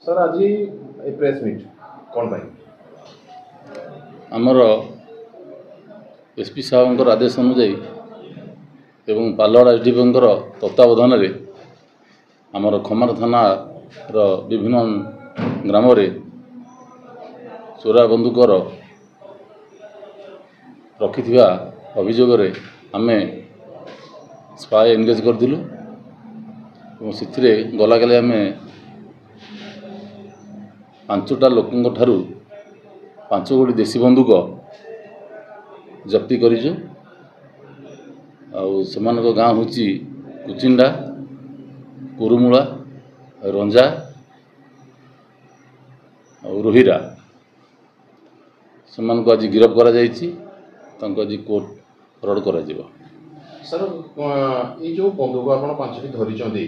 Sir आज ये press meet कौन पाई आमर एसपी साहब आदेश अनुजाई एवं पालड़ एसडीपी तत्वावधान में आमर खमार थाना विभिन्न ग्राम चोरा बंदूकर रखि अभियोग आम स्पाई एंगेज करूँ से गला काले आम 5टा लोकों ठारू 5 गोटी देसी बंदूक जप्ति करिछु। आउ गाँ हूँ कुचिंडा कुरुमूला रंजा और रोहिरा से आज गिरफ करा जाइछि। आज कोर्ट फरवर्ड करा जिवो। सर ये जो बंदूक आप 5टी धरी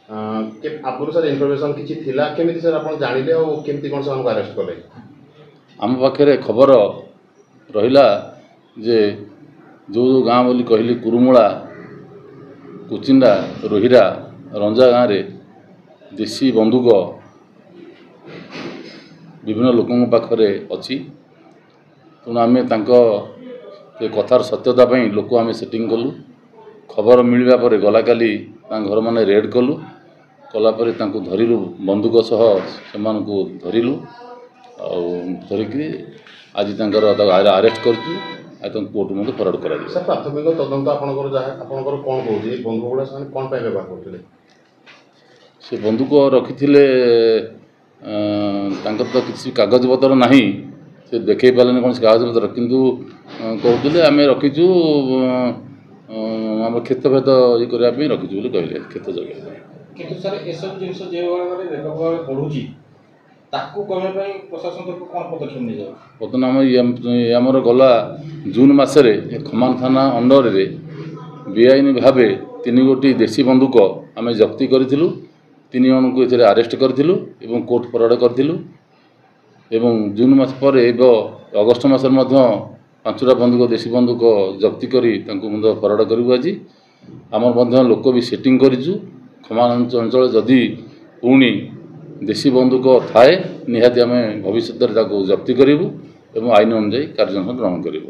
आगुरी सर इनफर्मेशन किसी थिला केमिति सर आप जानिले और केमिति कोन से अरेस्ट कले आम पाखे खबर रहिला जे जो गाँ बोली कहली कुरुमूला कुचिंडा रोहिरा रंजा गाँव रे देसी बंदूक विभिन्न लोकों पाखरे अच्छी तेणु आम कथार सत्यता पर लोक आम सेटिंग कलु। खबर मिलवा पर गला काली घर माने रेड कलु कलापर धरिलु बंदूक सह से धरिलु धरिकी आज अरेस्ट कर कोर्ट मध्य फरवर्ड करा। सर प्राथमिक तदंत आपनकर कौन कहूँ बंदूक गुड़ा से कौन व्यवहार करते से बंदूक रखी तो किसी कागज पत्र ना से देखे पारे कौन कागज पत्र किंतु कहते आम रखीचु आम क्षेत फेत ये करने रखीचु बोली कहले क्षेत जगह किंतु सर ए सब जिन जो भाव बढ़ुची प्रशासन तरफ कौन पदक्षेप नहीं जाए बर्तमान आमर गला जून मसरे खमान थाना अंडर रे बेआईन भाव 3 गोटी देसी बंदूक आम जप्ति करूँ 3 जन को ये अरेस्ट करूँ कोर्ट फरवर्ड करूँ जून मास पर अगस्ट मस 5टा बंदूक देसी बंदूक जप्ति कर फरवर्ड करूँ। आज आमर लोक भी सेटिंग करूँ खमान अंचल जदि पुणी देसी बंदूक थाए निहाती आम भविष्य जप्ति करूँ आईन अनुजाई कार्यानुष्ठान ग्रहण करूँ।